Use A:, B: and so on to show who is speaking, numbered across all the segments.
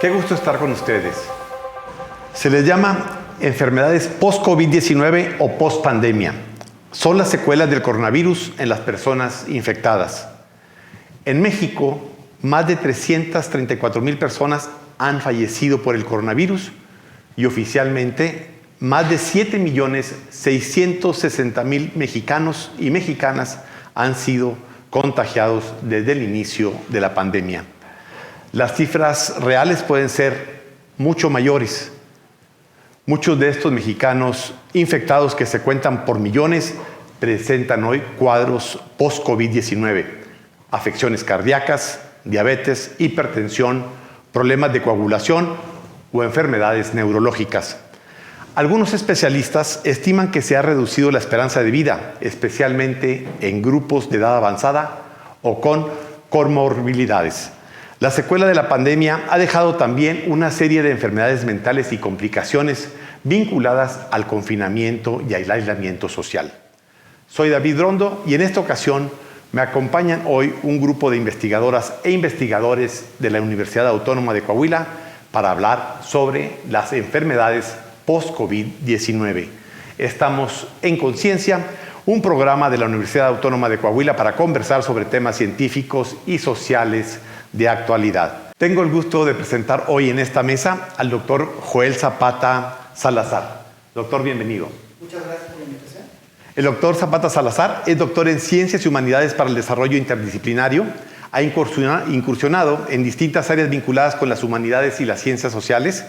A: Qué gusto estar con ustedes. Se les llama enfermedades post-COVID-19 o post-pandemia. Son las secuelas del coronavirus en las personas infectadas. En México, más de 334,000 personas han fallecido por el coronavirus y oficialmente más de 7,660,000 mexicanos y mexicanas han sido contagiados desde el inicio de la pandemia. Las cifras reales pueden ser mucho mayores. Muchos de estos mexicanos infectados, que se cuentan por millones, presentan hoy cuadros post-COVID-19, afecciones cardíacas, diabetes, hipertensión, problemas de coagulación o enfermedades neurológicas. Algunos especialistas estiman que se ha reducido la esperanza de vida, especialmente en grupos de edad avanzada o con comorbilidades. La secuela de la pandemia ha dejado también una serie de enfermedades mentales y complicaciones vinculadas al confinamiento y al aislamiento social. Soy David Rondo y en esta ocasión me acompañan hoy un grupo de investigadoras e investigadores de la Universidad Autónoma de Coahuila para hablar sobre las enfermedades post-COVID-19. Estamos en Conciencia, un programa de la Universidad Autónoma de Coahuila para conversar sobre temas científicos y sociales de actualidad. Tengo el gusto de presentar hoy en esta mesa al doctor Joel Zapata Salazar. Doctor, bienvenido.
B: Muchas gracias por la invitación.
A: El doctor Zapata Salazar es doctor en Ciencias y Humanidades para el Desarrollo Interdisciplinario. Ha incursionado en distintas áreas vinculadas con las humanidades y las ciencias sociales.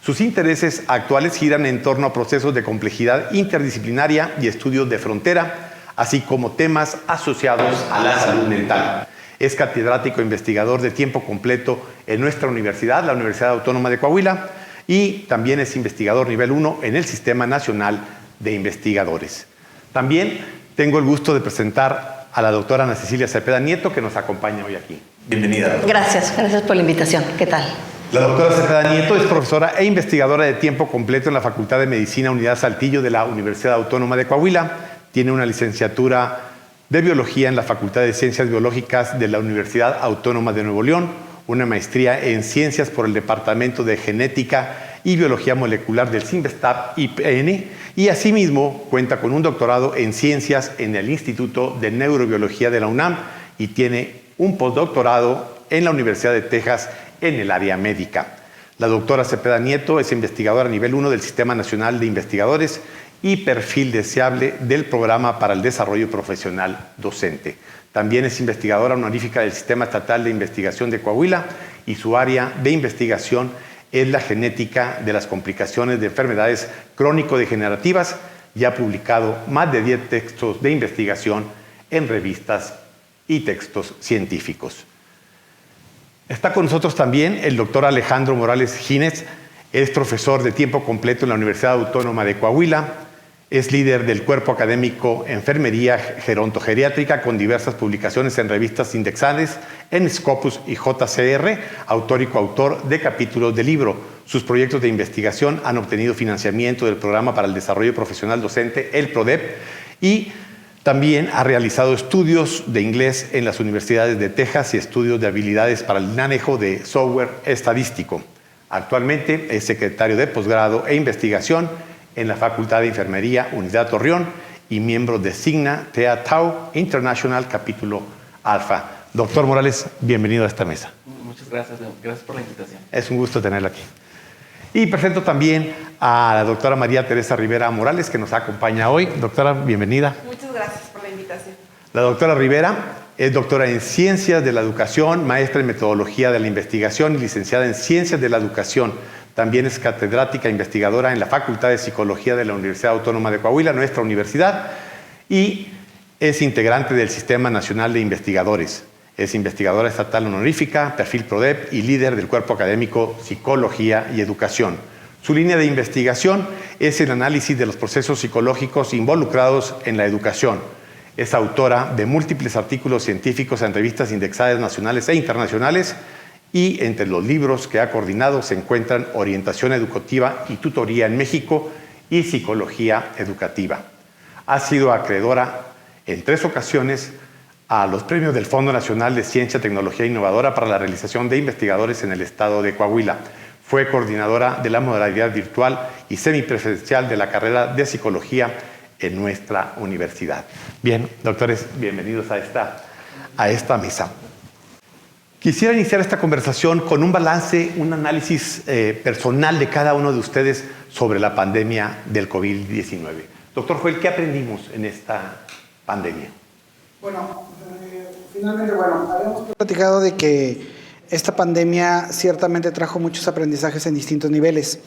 A: Sus intereses actuales giran en torno a procesos de complejidad interdisciplinaria y estudios de frontera, así como temas asociados a la salud mental. Es catedrático e investigador de tiempo completo en nuestra universidad, la Universidad Autónoma de Coahuila, y también es investigador nivel 1 en el Sistema Nacional de Investigadores. También tengo el gusto de presentar a la doctora Ana Cecilia Cepeda Nieto, que nos acompaña hoy aquí. Bienvenida, doctora.
C: Gracias por la invitación. ¿Qué tal?
A: La doctora Cepeda Nieto es profesora e investigadora de tiempo completo en la Facultad de Medicina Unidad Saltillo de la Universidad Autónoma de Coahuila. Tiene una licenciatura de Biología en la Facultad de Ciencias Biológicas de la Universidad Autónoma de Nuevo León, una maestría en Ciencias por el Departamento de Genética y Biología Molecular del CIMBESTAB IPN, y asimismo cuenta con un doctorado en Ciencias en el Instituto de Neurobiología de la UNAM y tiene un postdoctorado en la Universidad de Texas en el área médica. La doctora Cepeda Nieto es investigadora nivel 1 del Sistema Nacional de Investigadores y perfil deseable del Programa para el Desarrollo Profesional Docente. También es investigadora honorífica del Sistema Estatal de Investigación de Coahuila y su área de investigación es la genética de las complicaciones de enfermedades crónico-degenerativas y ha publicado más de 10 textos de investigación en revistas y textos científicos. Está con nosotros también el doctor Alejandro Morales Gínez, es profesor de tiempo completo en la Universidad Autónoma de Coahuila, es líder del cuerpo académico Enfermería Gerontogeriátrica con diversas publicaciones en revistas indexadas en Scopus y JCR, autor y coautor de capítulos de libro. Sus proyectos de investigación han obtenido financiamiento del Programa para el Desarrollo Profesional Docente, el PRODEP, y también ha realizado estudios de inglés en las universidades de Texas y estudios de habilidades para el manejo de software estadístico. Actualmente es secretario de posgrado e investigación en la Facultad de Enfermería Unidad Torreón y miembro de Sigma Theta Tau International Capítulo Alfa. Doctor Morales, bienvenido a esta mesa.
B: Muchas gracias por la invitación.
A: Es un gusto tenerlo aquí. Y presento también a la doctora María Teresa Rivera Morales, que nos acompaña hoy. Doctora, bienvenida.
D: Muchas gracias por la invitación.
A: La doctora Rivera es doctora en Ciencias de la Educación, maestra en Metodología de la Investigación y licenciada en Ciencias de la Educación. También es catedrática e investigadora en la Facultad de Psicología de la Universidad Autónoma de Coahuila, nuestra universidad, y es integrante del Sistema Nacional de Investigadores. Es investigadora estatal honorífica, perfil PRODEP y líder del cuerpo académico Psicología y Educación. Su línea de investigación es el análisis de los procesos psicológicos involucrados en la educación. Es autora de múltiples artículos científicos en revistas indexadas nacionales e internacionales, y entre los libros que ha coordinado se encuentran Orientación Educativa y Tutoría en México y Psicología Educativa. Ha sido acreedora en 3 ocasiones a los premios del Fondo Nacional de Ciencia, Tecnología e Innovadora para la realización de investigadores en el estado de Coahuila. Fue coordinadora de la modalidad virtual y semipresencial de la carrera de Psicología en nuestra universidad. Bien, doctores, bienvenidos a esta mesa. Quisiera iniciar esta conversación con un balance, un análisis personal de cada uno de ustedes sobre la pandemia del COVID-19. Doctor Joel, ¿qué aprendimos en esta pandemia?
D: Bueno, finalmente, habíamos platicado de que esta pandemia ciertamente trajo muchos aprendizajes en distintos niveles.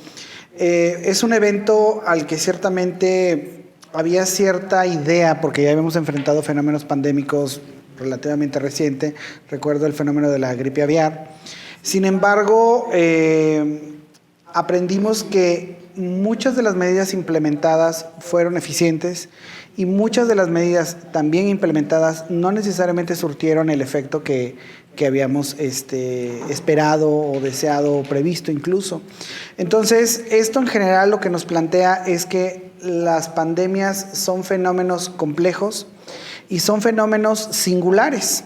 D: Es un evento al que ciertamente había cierta idea, porque ya habíamos enfrentado fenómenos pandémicos relativamente reciente, recuerdo el fenómeno de la gripe aviar. Sin embargo, aprendimos que muchas de las medidas implementadas fueron eficientes y muchas de las medidas también implementadas no necesariamente surtieron el efecto que habíamos esperado o deseado o previsto incluso. Entonces, esto en general lo que nos plantea es que las pandemias son fenómenos complejos y son fenómenos singulares.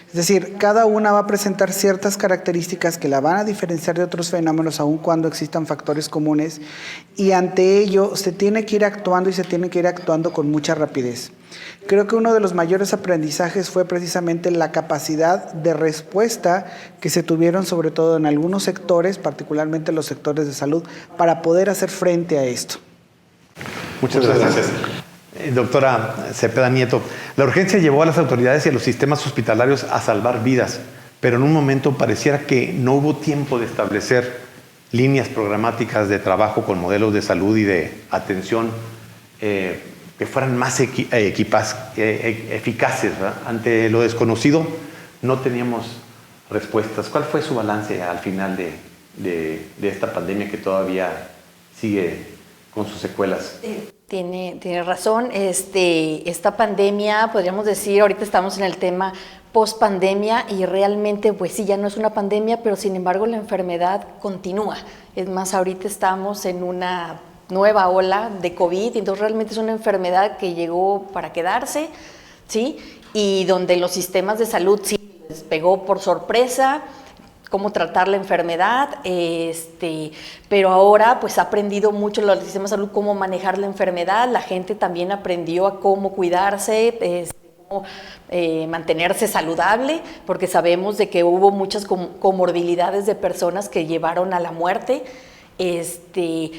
D: Es decir, cada una va a presentar ciertas características que la van a diferenciar de otros fenómenos, aun cuando existan factores comunes, y ante ello se tiene que ir actuando y se tiene que ir actuando con mucha rapidez. Creo que uno de los mayores aprendizajes fue precisamente la capacidad de respuesta que se tuvieron, sobre todo en algunos sectores, particularmente los sectores de salud, para poder hacer frente a esto.
A: Muchas gracias. Doctora Cepeda Nieto, la urgencia llevó a las autoridades y a los sistemas hospitalarios a salvar vidas, pero en un momento pareciera que no hubo tiempo de establecer líneas programáticas de trabajo con modelos de salud y de atención que fueran más eficaces, ¿verdad? Ante lo desconocido no teníamos respuestas. ¿Cuál fue su balance al final de esta pandemia que todavía sigue con sus secuelas?
C: Tiene razón. Esta pandemia, podríamos decir, ahorita estamos en el tema post-pandemia y realmente, pues sí, ya no es una pandemia, pero sin embargo la enfermedad continúa. Es más, ahorita estamos en una nueva ola de COVID, entonces realmente es una enfermedad que llegó para quedarse, ¿sí? Y donde los sistemas de salud sí les pegó por sorpresa cómo tratar la enfermedad, pero ahora pues ha aprendido mucho el sistema de salud cómo manejar la enfermedad, la gente también aprendió a cómo cuidarse, cómo mantenerse saludable, porque sabemos de que hubo muchas comorbilidades de personas que llevaron a la muerte.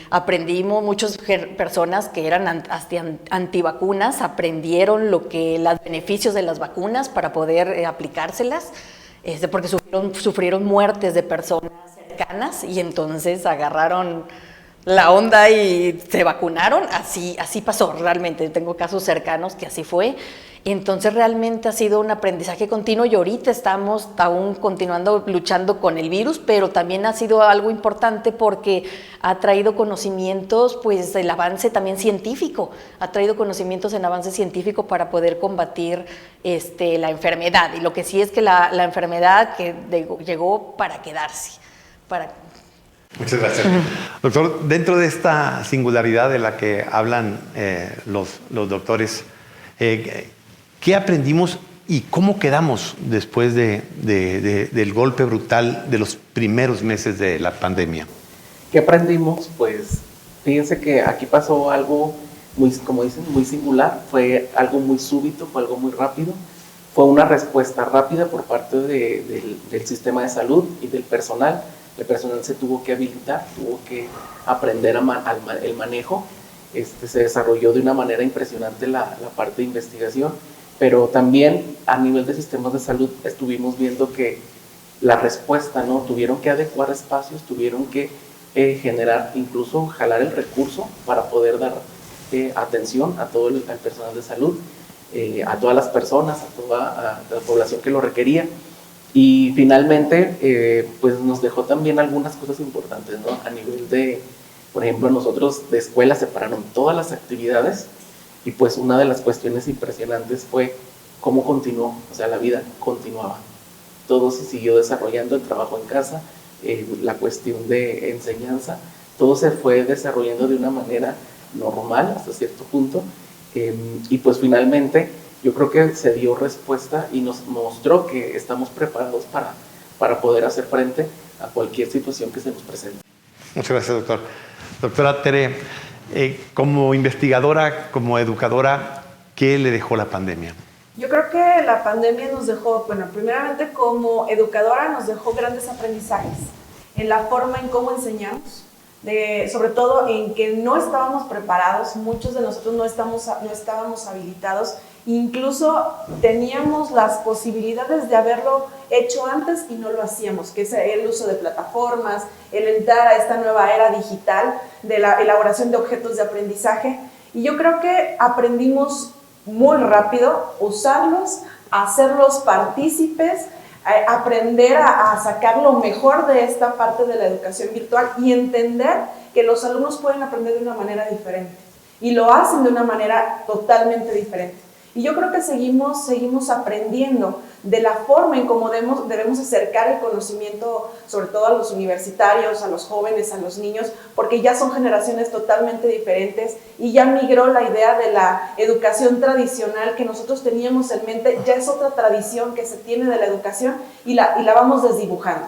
C: Aprendimos, muchas personas que eran antivacunas aprendieron los beneficios de las vacunas para poder aplicárselas, porque sufrieron muertes de personas cercanas y entonces agarraron la onda y se vacunaron. Así pasó realmente. Tengo casos cercanos que así fue. Y entonces realmente ha sido un aprendizaje continuo y ahorita estamos aún continuando luchando con el virus, pero también ha sido algo importante porque ha traído conocimientos, pues el avance también científico, ha traído conocimientos en avance científico para poder combatir la enfermedad. Y lo que sí es que la enfermedad que llegó para quedarse.
A: Muchas gracias. Doctor, dentro de esta singularidad de la que hablan los doctores, ¿qué aprendimos y cómo quedamos después del golpe brutal de los primeros meses de la pandemia?
B: ¿Qué aprendimos? Pues fíjense que aquí pasó algo muy, como dicen, muy singular, fue algo muy súbito, fue algo muy rápido, fue una respuesta rápida por parte del sistema de salud y del personal. El personal se tuvo que habilitar, tuvo que aprender el manejo. Se desarrolló de una manera impresionante la parte de investigación, pero también a nivel de sistemas de salud estuvimos viendo que la respuesta, ¿no? Tuvieron que adecuar espacios, tuvieron que generar, incluso jalar el recurso para poder dar atención a todo el personal de salud, a todas las personas, a toda la población que lo requería. Y finalmente, pues nos dejó también algunas cosas importantes, ¿no? A nivel de, por ejemplo, nosotros de escuela separaron todas las actividades y pues una de las cuestiones impresionantes fue cómo continuó, o sea, la vida continuaba. Todo se siguió desarrollando, el trabajo en casa, la cuestión de enseñanza, todo se fue desarrollando de una manera normal hasta cierto punto. Y pues finalmente yo creo que se dio respuesta y nos mostró que estamos preparados para poder hacer frente a cualquier situación que se nos presente.
A: Muchas gracias, doctor. Doctora Tere, como investigadora, como educadora, ¿qué le dejó la pandemia?
E: Yo creo que la pandemia nos dejó, bueno, primeramente como educadora nos dejó grandes aprendizajes en la forma en cómo enseñamos, sobre todo en que no estábamos preparados, muchos de nosotros no estábamos habilitados, incluso teníamos las posibilidades de haberlo hecho antes y no lo hacíamos, que es el uso de plataformas, el entrar a esta nueva era digital de la elaboración de objetos de aprendizaje, y yo creo que aprendimos muy rápido usarlos, hacerlos partícipes, aprender a sacar lo mejor de esta parte de la educación virtual y entender que los alumnos pueden aprender de una manera diferente y lo hacen de una manera totalmente diferente. Y yo creo que seguimos aprendiendo de la forma en cómo debemos acercar el conocimiento, sobre todo a los universitarios, a los jóvenes, a los niños, porque ya son generaciones totalmente diferentes y ya migró la idea de la educación tradicional que nosotros teníamos en mente, ya es otra tradición que se tiene de la educación y la vamos desdibujando.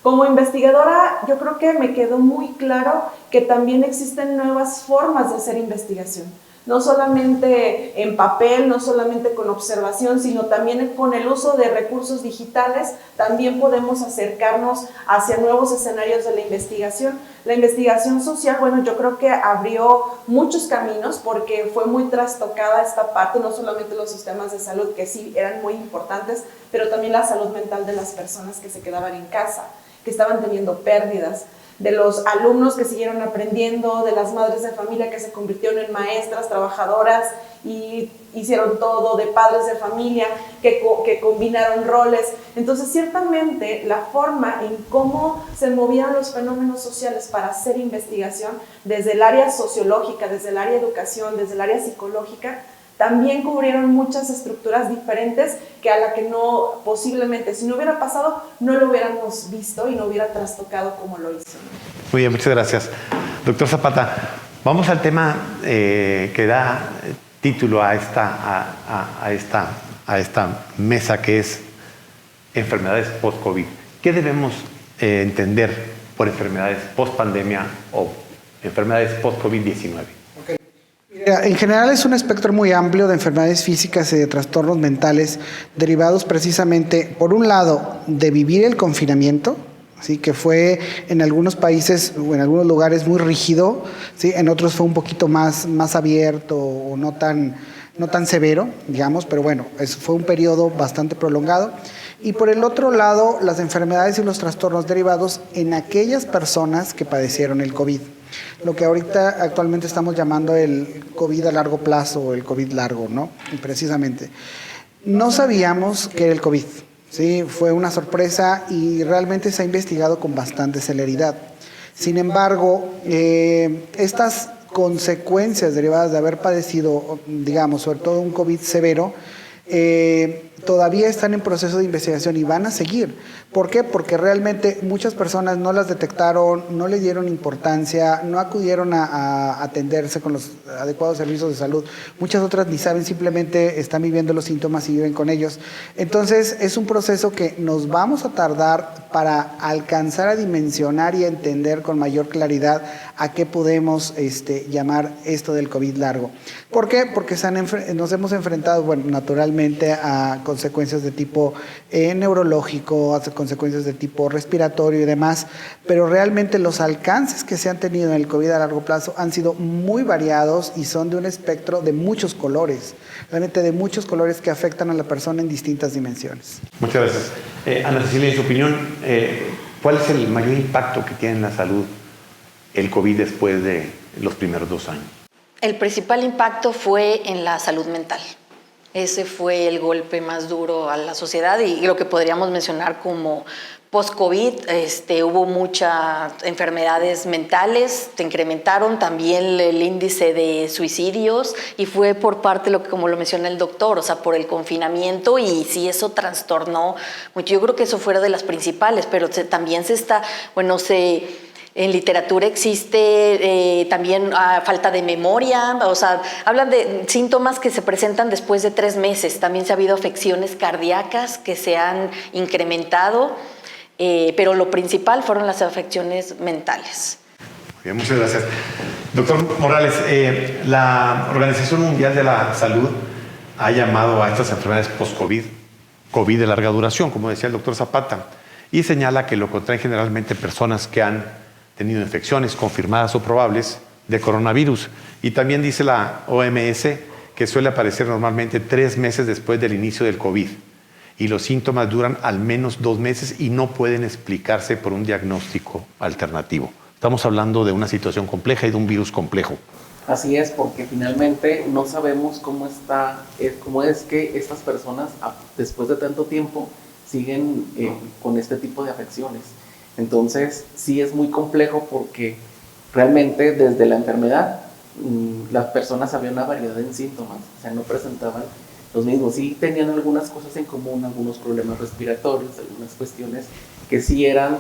E: Como investigadora, yo creo que me quedó muy claro que también existen nuevas formas de hacer investigación. No solamente en papel, no solamente con observación, sino también con el uso de recursos digitales, también podemos acercarnos hacia nuevos escenarios de la investigación. La investigación social, bueno, yo creo que abrió muchos caminos porque fue muy trastocada esta parte, no solamente los sistemas de salud, que sí eran muy importantes, pero también la salud mental de las personas que se quedaban en casa, que estaban teniendo pérdidas, de los alumnos que siguieron aprendiendo, de las madres de familia que se convirtieron en maestras, trabajadoras y hicieron todo, de padres de familia que combinaron roles. Entonces, ciertamente, la forma en cómo se movían los fenómenos sociales para hacer investigación, desde el área sociológica, desde el área educación, desde el área psicológica, también cubrieron muchas estructuras diferentes que a la que no, posiblemente, si no hubiera pasado, no lo hubiéramos visto y no hubiera trastocado como lo hizo.
A: Muy bien, muchas gracias. Doctor Zapata, vamos al tema que da título a esta mesa, que es enfermedades post-COVID. ¿Qué debemos entender por enfermedades post-pandemia o enfermedades post-COVID-19?
D: En general es un espectro muy amplio de enfermedades físicas y de trastornos mentales derivados precisamente, por un lado, de vivir el confinamiento, ¿sí?, que fue en algunos países o en algunos lugares muy rígido, ¿sí?, en otros fue un poquito más abierto o no tan severo, digamos, pero bueno, fue un periodo bastante prolongado. Y por el otro lado, las enfermedades y los trastornos derivados en aquellas personas que padecieron el COVID. Lo que ahorita actualmente estamos llamando el COVID a largo plazo o el COVID largo, ¿no? Y precisamente, no sabíamos qué era el COVID, ¿sí? Fue una sorpresa y realmente se ha investigado con bastante celeridad. Sin embargo, estas consecuencias derivadas de haber padecido, digamos, sobre todo un COVID severo, todavía están en proceso de investigación y van a seguir. ¿Por qué? Porque realmente muchas personas no las detectaron, no le dieron importancia, no acudieron a atenderse con los adecuados servicios de salud. Muchas otras ni saben, simplemente están viviendo los síntomas y viven con ellos. Entonces, es un proceso que nos vamos a tardar para alcanzar a dimensionar y a entender con mayor claridad a qué podemos llamar esto del COVID largo. ¿Por qué? Porque nos hemos enfrentado, bueno, naturalmente a consecuencias de tipo neurológico, a consecuencias de tipo respiratorio y demás, pero realmente los alcances que se han tenido en el COVID a largo plazo han sido muy variados y son de un espectro de muchos colores, realmente de muchos colores que afectan a la persona en distintas dimensiones.
A: Muchas gracias. Ana Cecilia, en su opinión, ¿cuál es el mayor impacto que tiene en la salud el COVID después de los primeros 2 años?
C: El principal impacto fue en la salud mental. Ese fue el golpe más duro a la sociedad y lo que podríamos mencionar como post-COVID. Hubo muchas enfermedades mentales, se incrementaron también el índice de suicidios y fue por parte, como lo menciona el doctor, o sea, por el confinamiento, y sí, eso trastornó mucho. Yo creo que eso fuera de las principales, pero también En literatura existe también falta de memoria, o sea, hablan de síntomas que se presentan después de 3 meses. También se ha habido afecciones cardíacas que se han incrementado, pero lo principal fueron las afecciones mentales.
A: Bien, muchas gracias. Doctor Morales, la Organización Mundial de la Salud ha llamado a estas enfermedades post-COVID, COVID de larga duración, como decía el doctor Zapata, y señala que lo contraen generalmente personas que han tenido infecciones confirmadas o probables de coronavirus. Y también dice la OMS que suele aparecer normalmente 3 meses después del inicio del COVID. Y los síntomas duran al menos 2 meses y no pueden explicarse por un diagnóstico alternativo. Estamos hablando de una situación compleja y de un virus complejo.
B: Así es, porque finalmente no sabemos cómo es que estas personas, después de tanto tiempo, siguen con este tipo de afecciones. Entonces, sí es muy complejo porque realmente desde la enfermedad, las personas había una variedad en síntomas, o sea, no presentaban los mismos. Sí tenían algunas cosas en común, algunos problemas respiratorios, algunas cuestiones que sí eran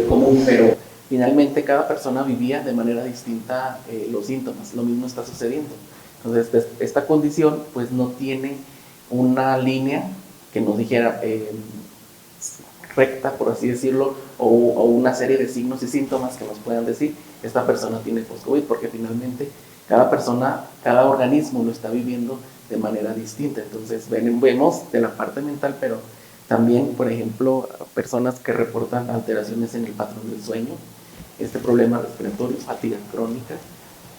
B: común, pero finalmente cada persona vivía de manera distinta los síntomas. Lo mismo está sucediendo. Entonces, esta condición pues no tiene una línea que nos dijera recta, por así decirlo, o una serie de signos y síntomas que nos puedan decir esta persona tiene post-COVID, porque finalmente cada persona, cada organismo lo está viviendo de manera distinta. Entonces vemos de la parte mental, pero también, por ejemplo, personas que reportan alteraciones en el patrón del sueño, problemas respiratorios, fatiga crónica,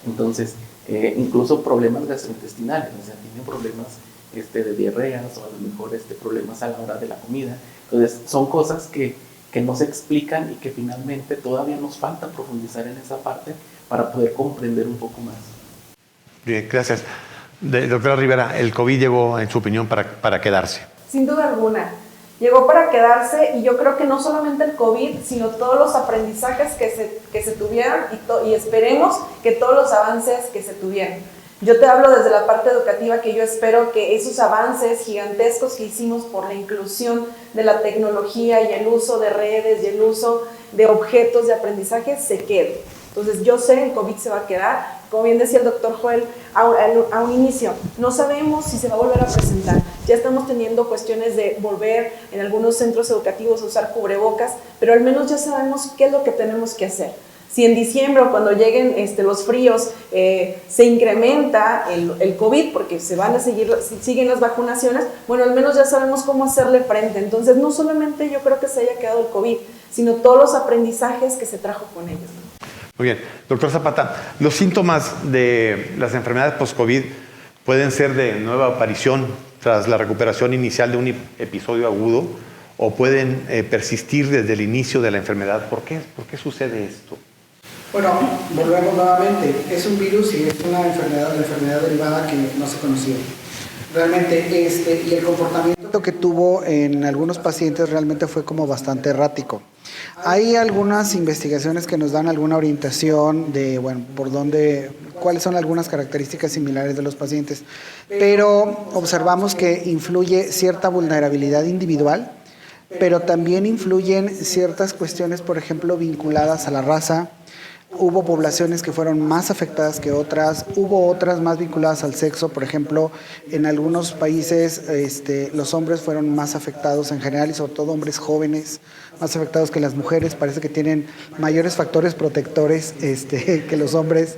B: entonces incluso problemas gastrointestinales, o sea, tienen problemas de diarreas o a lo mejor problemas a la hora de la comida. Entonces son cosas que no se explican y que finalmente todavía nos falta profundizar en esa parte para poder comprender un poco más.
A: Bien, gracias. Doctora Rivera, ¿el COVID llegó, en su opinión, para quedarse?
E: Sin duda alguna. Llegó para quedarse, y yo creo que no solamente el COVID, sino todos los aprendizajes que se tuvieron y esperemos que todos los avances que se tuvieron. Yo te hablo desde la parte educativa, que yo espero que esos avances gigantescos que hicimos por la inclusión de la tecnología y el uso de redes y el uso de objetos de aprendizaje se quede. Entonces yo sé que el COVID se va a quedar. Como bien decía el doctor Joel a un inicio, no sabemos si se va a volver a presentar. Ya estamos teniendo cuestiones de volver en algunos centros educativos a usar cubrebocas, pero al menos ya sabemos qué es lo que tenemos que hacer. Si en diciembre o cuando lleguen los fríos se incrementa el COVID porque siguen las vacunaciones, bueno, al menos ya sabemos cómo hacerle frente. Entonces no solamente yo creo que se haya quedado el COVID, sino todos los aprendizajes que se trajo con ellos.
A: Muy bien. Doctor Zapata, ¿los síntomas de las enfermedades post-COVID pueden ser de nueva aparición tras la recuperación inicial de un episodio agudo o pueden persistir desde el inicio de la enfermedad? ¿Por qué sucede esto?
D: Bueno, volvemos nuevamente. Es un virus y es una enfermedad derivada que no se conocía. Realmente, y el comportamiento que tuvo en algunos pacientes realmente fue como bastante errático. Hay algunas investigaciones que nos dan alguna orientación de, bueno, cuáles son algunas características similares de los pacientes, pero observamos que influye cierta vulnerabilidad individual, pero también influyen ciertas cuestiones, por ejemplo, vinculadas a la raza. Hubo poblaciones que fueron más afectadas que otras, hubo otras más vinculadas al sexo. Por ejemplo, en algunos países los hombres fueron más afectados en general y sobre todo hombres jóvenes, más afectados que las mujeres. Parece que tienen mayores factores protectores que los hombres.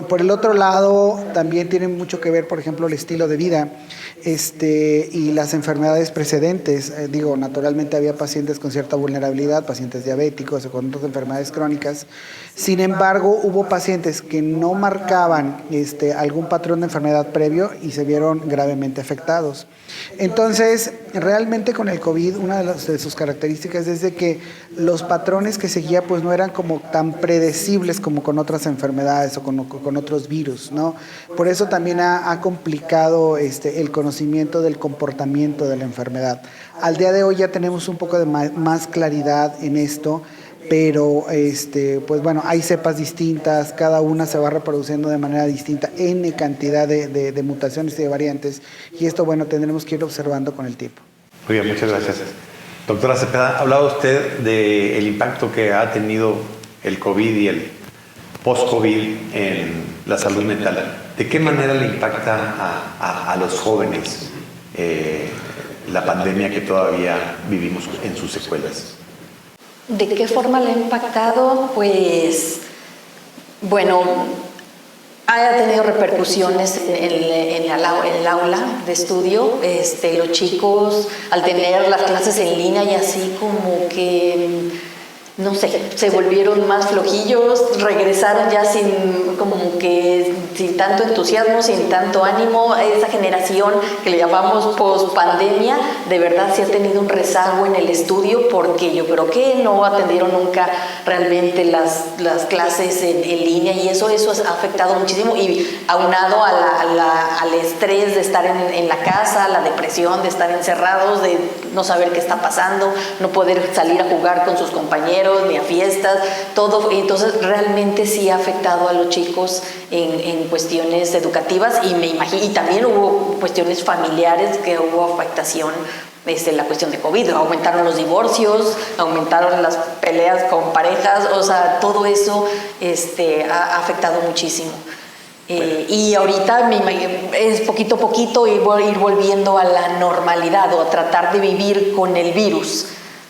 D: Por el otro lado, también tiene mucho que ver, por ejemplo, el estilo de vida y las enfermedades precedentes. Naturalmente había pacientes con cierta vulnerabilidad, pacientes diabéticos o con otras enfermedades crónicas. Sin embargo, hubo pacientes que no marcaban algún patrón de enfermedad previo y se vieron gravemente afectados. Entonces, realmente con el COVID, una de sus características es de que los patrones que seguía pues no eran como tan predecibles como con otras enfermedades o con otros virus, ¿no? Por eso también ha complicado el conocimiento del comportamiento de la enfermedad. Al día de hoy ya tenemos un poco de más claridad en esto, pero pues bueno, hay cepas distintas, cada una se va reproduciendo de manera distinta, N cantidad de mutaciones y de variantes, y esto, bueno, tendremos que ir observando con el tiempo.
A: Muy bien, muchas gracias. Doctora Cepeda, hablaba usted del impacto que ha tenido el COVID y el post-COVID en la salud mental. ¿De qué manera le impacta a los jóvenes la pandemia que todavía vivimos en sus secuelas?
C: ¿De qué forma le ha impactado? Pues, bueno, ha tenido repercusiones en el aula de estudio. Los chicos, al tener las clases en línea y así como que, no sé, se volvieron más flojillos, regresaron ya sin tanto entusiasmo, sin tanto ánimo. Esa generación que le llamamos post-pandemia, de verdad sí ha tenido un rezago en el estudio, porque yo creo que no atendieron nunca realmente las clases en línea, y eso ha afectado muchísimo, y aunado al estrés de estar en la casa, la depresión de estar encerrados, de no saber qué está pasando, no poder salir a jugar con sus compañeros, ni a fiestas, todo. Entonces realmente sí ha afectado a los chicos en cuestiones educativas, y me imagino, y también hubo cuestiones familiares, que hubo afectación, la cuestión de COVID, aumentaron los divorcios, aumentaron las peleas con parejas, o sea, todo eso ha afectado muchísimo. Y ahorita es poquito a poquito ir volviendo a la normalidad, o a tratar de vivir con el virus.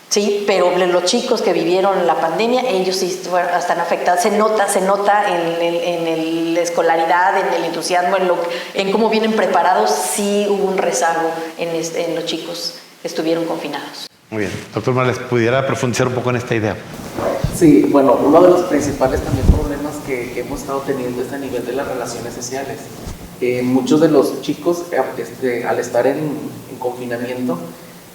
C: Sí, pero los chicos que vivieron la pandemia, ellos sí están afectados. Se nota en la escolaridad, en el entusiasmo, en cómo vienen preparados. Sí hubo un rezago en los chicos que estuvieron confinados.
A: Muy bien. Doctor Morales, ¿pudiera profundizar un poco en esta idea?
B: Sí, bueno, uno de los principales también problemas que hemos estado teniendo es a nivel de las relaciones sociales. Muchos de los chicos, al estar en confinamiento,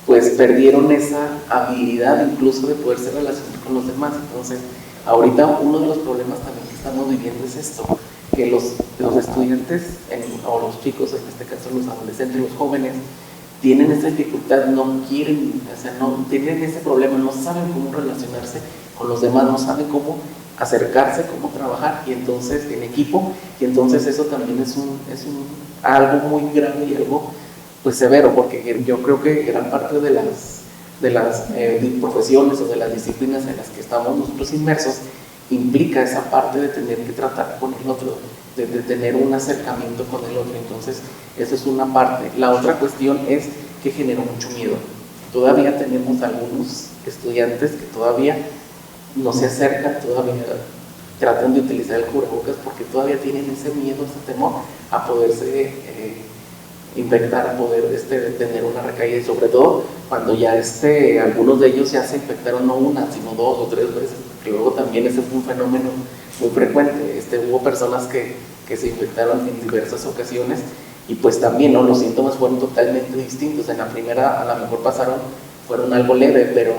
B: pues perdieron esa habilidad incluso de poderse relacionar con los demás. Entonces, ahorita uno de los problemas también que estamos viviendo es esto, que los estudiantes, o los chicos, en este caso los adolescentes, los jóvenes, tienen esa dificultad, no quieren, o sea, no tienen ese problema, no saben cómo relacionarse con los demás, no saben cómo acercarse, cómo trabajar, y entonces en equipo, y entonces eso también es algo muy grave y algo pues severo, porque yo creo que gran parte de las profesiones o de las disciplinas en las que estamos nosotros inmersos implica esa parte de tener que tratar con el otro, de tener un acercamiento con el otro. Entonces esa es una parte. La otra cuestión es que generó mucho miedo. Todavía tenemos algunos estudiantes que todavía no se acercan, todavía tratan de utilizar el cubrebocas, porque todavía tienen ese miedo, ese temor a poderse infectar, a poder tener una recaída, y sobre todo cuando ya algunos de ellos ya se infectaron no una, sino 2 o 3 veces, porque luego también ese fue un fenómeno muy frecuente. Hubo personas que se infectaron en diversas ocasiones, y pues también, ¿no?, los síntomas fueron totalmente distintos. En la primera a lo mejor fueron algo leve, pero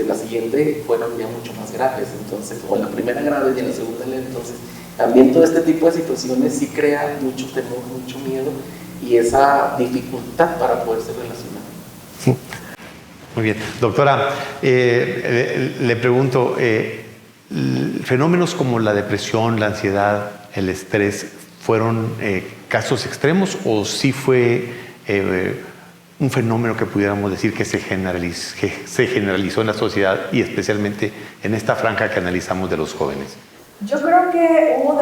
B: la siguiente fueron ya mucho más graves. Entonces, o en la primera grave y en la segunda leve. Entonces también todo este tipo de situaciones sí crea mucho temor, mucho miedo, y esa dificultad para poderse relacionar.
A: Muy bien. Doctora, le pregunto, ¿fenómenos como la depresión, la ansiedad, el estrés fueron casos extremos, o sí fue un fenómeno que pudiéramos decir que se generalizó en la sociedad, y especialmente en esta franja que analizamos de los jóvenes?
E: Yo creo que hubo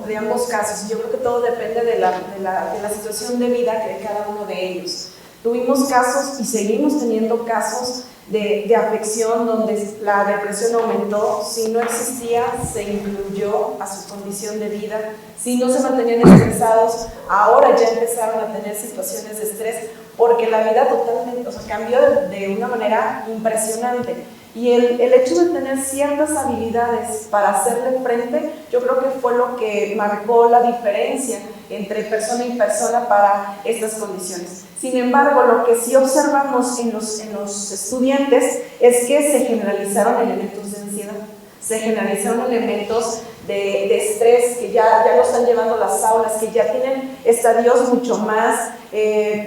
E: de ambos casos. Yo creo que todo depende de la situación de vida de cada uno de ellos. Tuvimos casos y seguimos teniendo casos de afección donde la depresión aumentó. Si no existía, se incluyó a su condición de vida. Si no se mantenían estresados, ahora ya empezaron a tener situaciones de estrés, porque la vida totalmente, cambió de una manera impresionante. Y el hecho de tener ciertas habilidades para hacerle frente, yo creo que fue lo que marcó la diferencia entre persona y persona para estas condiciones. Sin embargo, lo que sí observamos en los estudiantes es que se generalizaron elementos de ansiedad, se generalizaron elementos de estrés que ya lo están llevando a las aulas, que ya tienen estadios mucho más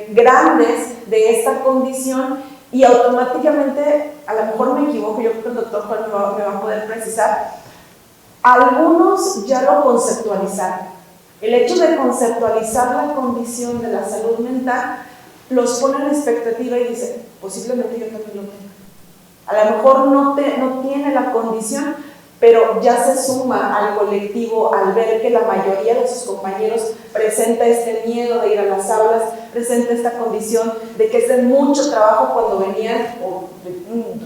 E: grandes de esta condición. Y automáticamente, a lo mejor me equivoco, yo creo que el doctor Juan me va a poder precisar, algunos ya lo conceptualizaron. El hecho de conceptualizar la condición de la salud mental los pone en expectativa y dice, posiblemente yo también lo tenga. A lo mejor no tiene la condición, pero ya se suma al colectivo al ver que la mayoría de sus compañeros presenta este miedo de ir a las aulas, presenta esta condición de que es de mucho trabajo cuando venían,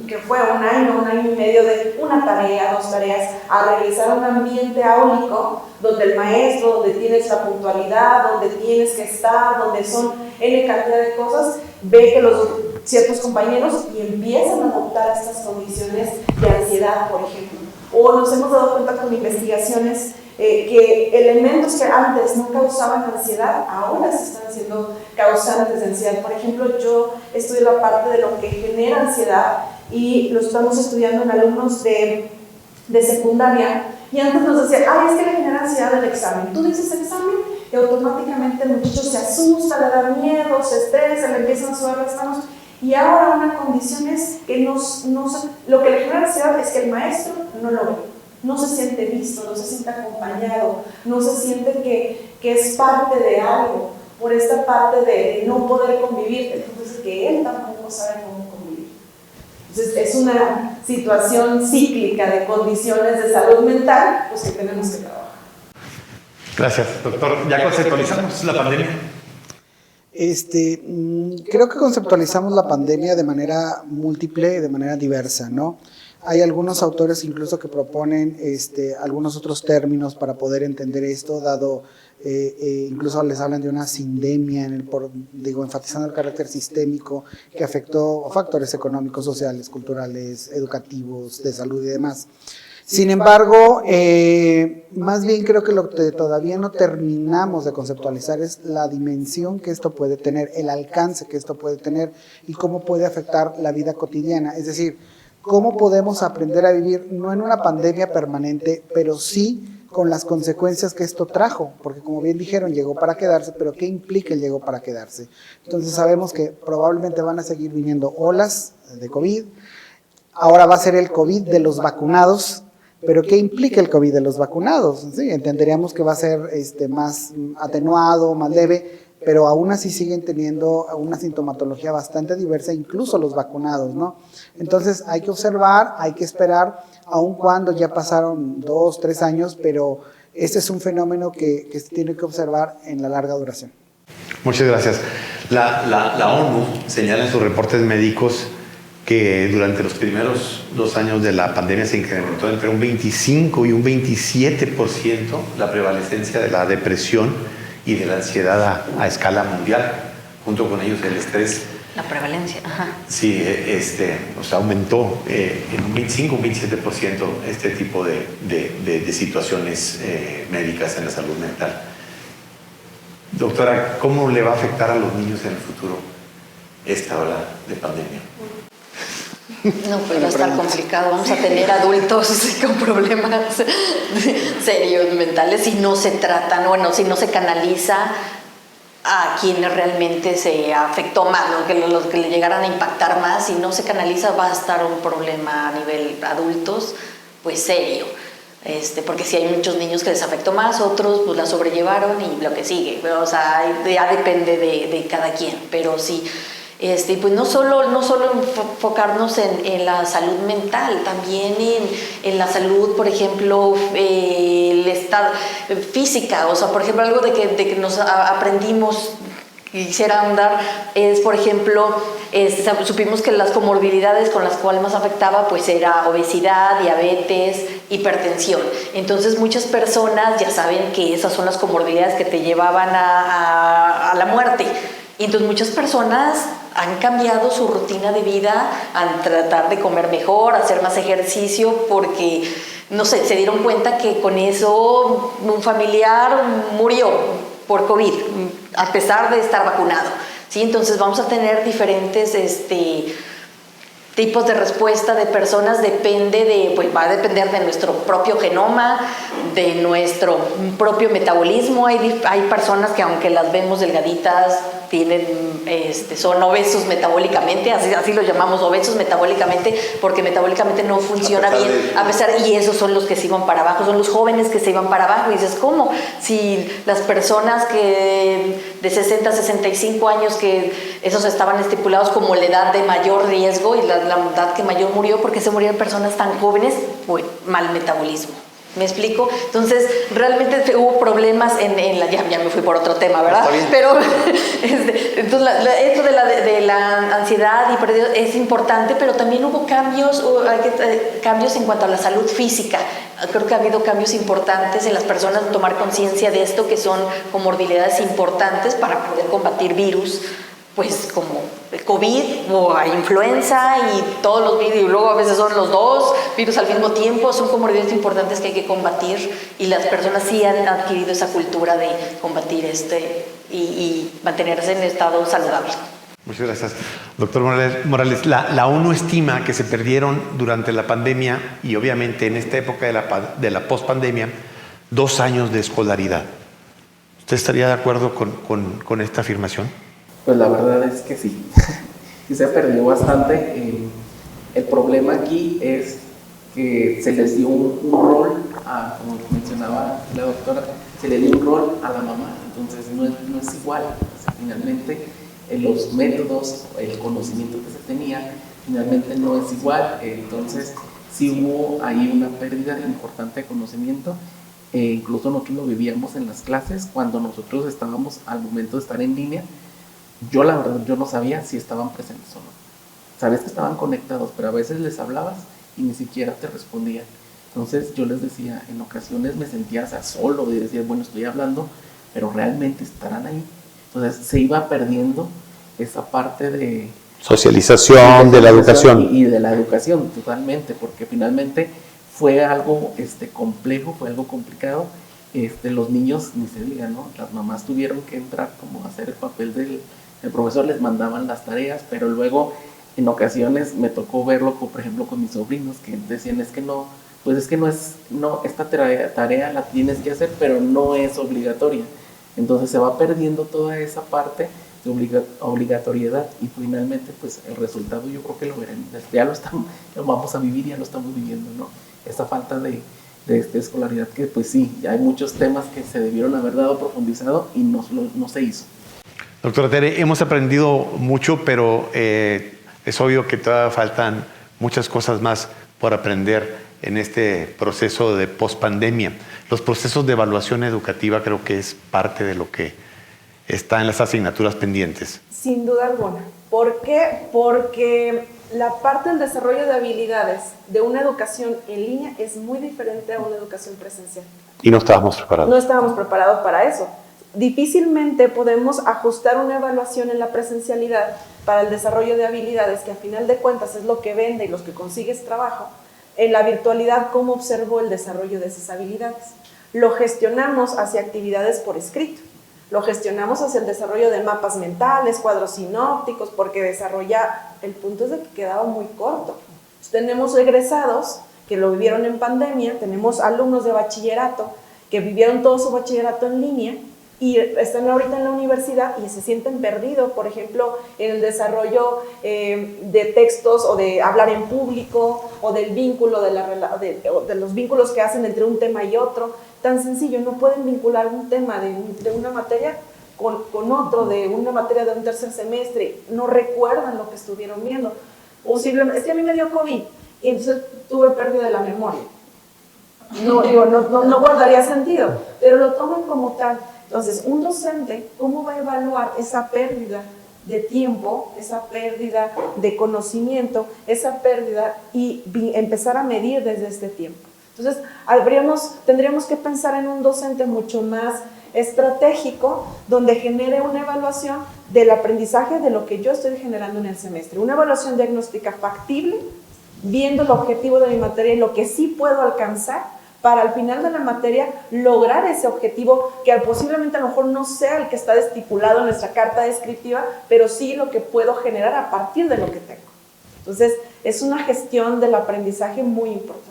E: que fue un año y medio de una tarea, 2 tareas, a realizar un ambiente áulico donde el maestro, donde tienes la puntualidad, donde tienes que estar, donde son N cantidad de cosas, ve que ciertos compañeros y empiezan a adoptar estas condiciones de ansiedad, por ejemplo. O nos hemos dado cuenta con investigaciones que elementos que antes no causaban ansiedad, ahora se están siendo causantes de ansiedad. Por ejemplo, yo estudio la parte de lo que genera ansiedad y lo estamos estudiando en alumnos de secundaria, y antes nos decían, es que le genera ansiedad el examen. Tú dices examen y automáticamente el muchacho se asusta, le da miedo, se estresa, le empiezan a sudar las manos. Y ahora una condición es que lo que le genera ansiedad es que el maestro no lo ve, no se siente visto, no se siente acompañado, no se siente que es parte de algo, por esta parte de no poder convivir, entonces que él tampoco sabe cómo convivir. Entonces es una situación cíclica de condiciones de salud mental, pues que tenemos que trabajar.
A: Gracias, doctor. ¿Ya conceptualizamos la pandemia?
D: Creo que conceptualizamos la pandemia de manera múltiple, de manera diversa, ¿no? Hay algunos autores incluso que proponen algunos otros términos para poder entender esto, dado incluso les hablan de una sindemia, enfatizando el carácter sistémico que afectó factores económicos, sociales, culturales, educativos, de salud y demás. Sin embargo, más bien creo que lo que todavía no terminamos de conceptualizar es la dimensión que esto puede tener, el alcance que esto puede tener y cómo puede afectar la vida cotidiana. Es decir, cómo podemos aprender a vivir no en una pandemia permanente, pero sí con las consecuencias que esto trajo, porque como bien dijeron, llegó para quedarse, pero ¿qué implica el llegó para quedarse? Entonces sabemos que probablemente van a seguir viniendo olas de COVID, ahora va a ser el COVID de los vacunados. Pero ¿qué implica el COVID de los vacunados? Sí, entenderíamos que va a ser más atenuado, más leve, pero aún así siguen teniendo una sintomatología bastante diversa, incluso los vacunados, ¿no? Entonces hay que observar, hay que esperar, aun cuando ya pasaron 2, 3 años, pero este es un fenómeno que se tiene que observar en la larga duración.
A: Muchas gracias. La ONU señala en sus reportes médicos que durante los primeros 2 años de la pandemia se incrementó entre un 25 y un 27% la prevalencia de la depresión y de la ansiedad a escala mundial, junto con ellos el estrés.
C: La prevalencia, ajá.
A: Sí, aumentó en un 25 un 27% este tipo de situaciones médicas en la salud mental. Doctora, ¿cómo le va a afectar a los niños en el futuro esta ola de pandemia?
C: No, pues va a estar complicado. Vamos a tener adultos con problemas serios mentales si no se tratan, si no se canaliza a quienes realmente se afectó más, ¿no? Que los que le llegaran a impactar más, si no se canaliza va a estar un problema a nivel adultos, pues serio. Porque si hay muchos niños que les afectó más, otros pues la sobrellevaron y lo que sigue. O sea, ya depende de cada quien, pero sí. Pues no solo enfocarnos en la salud mental, también en la salud, por ejemplo, el estado física. O sea, por ejemplo, algo de que nos aprendimos, quisiera andar, es, por ejemplo, supimos que las comorbilidades con las cuales más afectaba pues era obesidad, diabetes, hipertensión. Entonces muchas personas ya saben que esas son las comorbilidades que te llevaban a la muerte. Y entonces muchas personas han cambiado su rutina de vida al tratar de comer mejor, hacer más ejercicio, porque, no sé, se dieron cuenta que con eso un familiar murió por COVID, a pesar de estar vacunado, ¿sí? Entonces vamos a tener diferentes tipos de respuesta de personas, va a depender de nuestro propio genoma, de nuestro propio metabolismo. Hay personas que aunque las vemos delgaditas, son obesos metabólicamente, así lo llamamos, obesos metabólicamente, porque metabólicamente no funciona bien, y esos son los que se iban para abajo, son los jóvenes que se iban para abajo, y dices, ¿cómo? Si las personas que de 60 a 65 años, que esos estaban estipulados como la edad de mayor riesgo y la edad que mayor murió, ¿por qué se murieron personas tan jóvenes? Pues mal metabolismo. ¿Me explico? Entonces, realmente hubo problemas ya me fui por otro tema, ¿verdad? Pero entonces, esto de la ansiedad y pérdida es importante, pero también hubo cambios en cuanto a la salud física. Creo que ha habido cambios importantes en las personas, tomar conciencia de esto, que son comorbilidades importantes para poder combatir virus, pues como el COVID o la influenza y todos los virus, y luego a veces son los dos virus al mismo tiempo, son comorbilidades importantes que hay que combatir, y las personas sí han adquirido esa cultura de combatir y mantenerse en estado saludable.
A: Muchas gracias. Doctor Morales, la ONU estima que se perdieron durante la pandemia y obviamente en esta época de la pospandemia 2 años de escolaridad. ¿Usted estaría de acuerdo con esta afirmación?
B: Pues la verdad es que sí, sí se perdió bastante. El problema aquí es que se les dio un rol, como mencionaba la doctora, se le dio un rol a la mamá, entonces no es igual. O sea, finalmente los métodos, el conocimiento que se tenía, finalmente no es igual. Entonces sí hubo ahí una pérdida importante de conocimiento. Incluso nosotros lo vivíamos en las clases cuando nosotros estábamos al momento de estar en línea. Yo la verdad, yo no sabía si estaban presentes o no. Sabes que estaban conectados, pero a veces les hablabas y ni siquiera te respondían. Entonces yo les decía, en ocasiones me sentía solo y decía, bueno, estoy hablando, pero realmente estarán ahí. Entonces se iba perdiendo esa parte de
A: socialización, de la educación.
B: Y de la educación, totalmente, porque finalmente fue algo complejo, fue algo complicado. Los niños, ni se diga, ¿no? Las mamás tuvieron que entrar como a hacer el papel el profesor, les mandaban las tareas, pero luego en ocasiones me tocó verlo, por ejemplo, con mis sobrinos, que decían, esta tarea la tienes que hacer, pero no es obligatoria. Entonces se va perdiendo toda esa parte de obligatoriedad, y finalmente pues el resultado yo creo que lo veremos, ya lo vamos a vivir, ya lo estamos viviendo, ¿no? Esa falta de escolaridad, que pues sí, ya hay muchos temas que se debieron haber dado profundizado y no se hizo.
A: Doctora Tere, hemos aprendido mucho, pero es obvio que todavía faltan muchas cosas más por aprender en este proceso de pospandemia. Los procesos de evaluación educativa creo que es parte de lo que está en las asignaturas pendientes.
E: Sin duda alguna. ¿Por qué? Porque la parte del desarrollo de habilidades de una educación en línea es muy diferente a una educación presencial.
A: Y no estábamos preparados.
E: No estábamos preparados para eso. Difícilmente podemos ajustar una evaluación en la presencialidad para el desarrollo de habilidades, que a final de cuentas es lo que vende y los que consigues trabajo. En la virtualidad, ¿cómo observo el desarrollo de esas habilidades? Lo gestionamos hacia actividades por escrito. Lo gestionamos hacia el desarrollo de mapas mentales, cuadros sinópticos, porque el punto es de que quedaba muy corto. Tenemos egresados que lo vivieron en pandemia, tenemos alumnos de bachillerato que vivieron todo su bachillerato en línea y están ahorita en la universidad y se sienten perdidos, por ejemplo, en el desarrollo de textos o de hablar en público o del vínculo, de los vínculos que hacen entre un tema y otro. Tan sencillo, no pueden vincular un tema de una materia con otro, de una materia de un tercer semestre, no recuerdan lo que estuvieron viendo. Posiblemente, es que a mí me dio COVID y entonces tuve pérdida de la memoria. No guardaría sentido, pero lo toman como tal. Entonces, un docente, ¿cómo va a evaluar esa pérdida de tiempo, esa pérdida de conocimiento, esa pérdida y empezar a medir desde este tiempo? Entonces, tendríamos que pensar en un docente mucho más estratégico, donde genere una evaluación del aprendizaje de lo que yo estoy generando en el semestre. Una evaluación diagnóstica factible, viendo el objetivo de mi materia y lo que sí puedo alcanzar, para al final de la materia lograr ese objetivo que posiblemente a lo mejor no sea el que está estipulado en nuestra carta descriptiva, pero sí lo que puedo generar a partir de lo que tengo. Entonces, es una gestión del aprendizaje muy importante.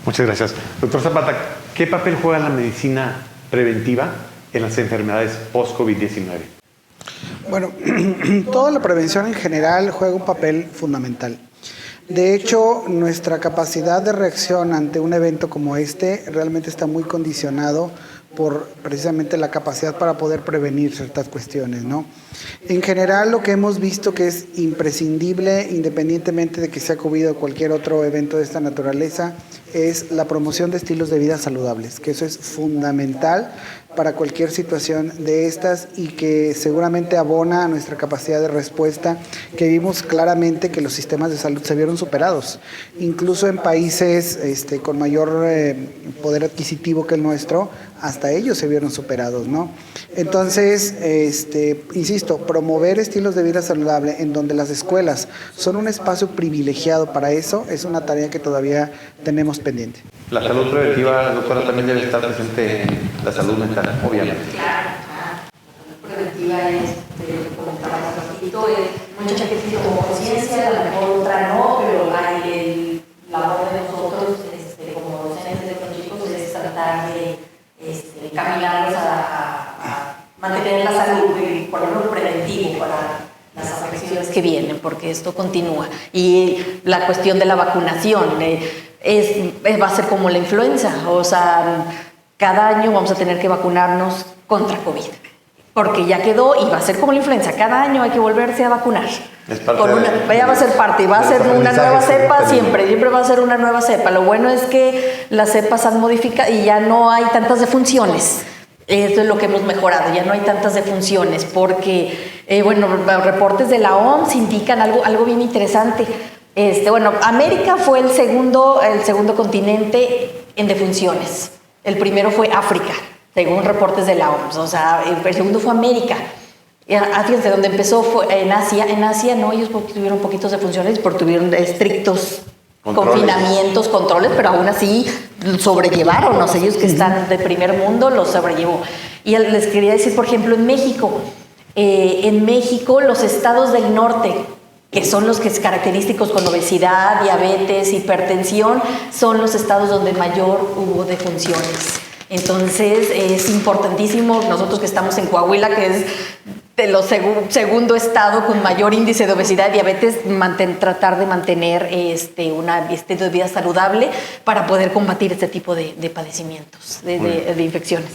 A: Muchas gracias. Doctor Zapata, ¿qué papel juega la medicina preventiva en las enfermedades post-COVID-19?
D: Bueno, toda la prevención en general juega un papel fundamental. De hecho, nuestra capacidad de reacción ante un evento como este realmente está muy condicionado por precisamente la capacidad para poder prevenir ciertas cuestiones, ¿no? En general, lo que hemos visto que es imprescindible, independientemente de que sea COVID o cualquier otro evento de esta naturaleza, es la promoción de estilos de vida saludables, que eso es fundamental para cualquier situación de estas y que seguramente abona a nuestra capacidad de respuesta, que vimos claramente que los sistemas de salud se vieron superados, incluso en países con mayor poder adquisitivo que el nuestro, hasta ellos se vieron superados, ¿no? Entonces, insisto, promover estilos de vida saludable en donde las escuelas son un espacio privilegiado para eso, es una tarea que todavía tenemos pendiente.
A: La salud preventiva, doctora, también debe estar presente en la salud mental, obviamente.
C: Claro, la salud preventiva es, como comentaba hace ratito, mucha gente tiene como conciencia, a lo mejor otra no, pero hay la labor de nosotros como docentes de los chicos es tratar de encaminarlos a mantener la salud y por lo menos preventivo para las afecciones que vienen, porque esto continúa. Y la cuestión de la vacunación va a ser como la influenza, o sea, cada año vamos a tener que vacunarnos contra COVID, porque ya quedó y va a ser como la influenza, cada año hay que volverse a vacunar. Ya va a ser parte, va a ser una nueva cepa siempre va a ser una nueva cepa. Lo bueno es que las cepas han modificado y ya no hay tantas defunciones. Esto es lo que hemos mejorado, ya no hay tantas defunciones, porque, reportes de la OMS indican algo bien interesante. América fue el segundo continente en defunciones. El primero fue África, según reportes de la OMS. O sea, el segundo fue América. Fíjense, donde empezó fue en Asia. En Asia no, ellos tuvieron poquitos defunciones porque tuvieron estrictos confinamientos, controles, pero aún así sobrellevaron. Ellos que están de primer mundo los sobrellevó. Y les quería decir, por ejemplo, en México los estados del norte, que son los que es característicos con obesidad, diabetes, hipertensión, son los estados donde mayor hubo defunciones. Entonces es importantísimo, nosotros que estamos en Coahuila, que es de los segundo estado con mayor índice de obesidad y diabetes, tratar de mantener un estilo de vida saludable para poder combatir este tipo de padecimientos, de infecciones.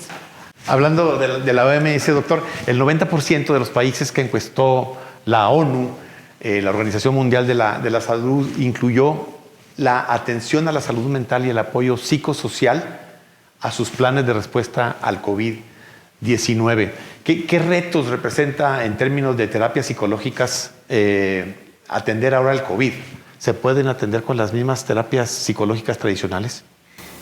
A: Hablando de la OMS, doctor, el 90% de los países que encuestó la ONU, la Organización Mundial de la Salud, incluyó la atención a la salud mental y el apoyo psicosocial a sus planes de respuesta al COVID-19. ¿Qué retos representa en términos de terapias psicológicas atender ahora el COVID? ¿Se pueden atender con las mismas terapias psicológicas tradicionales?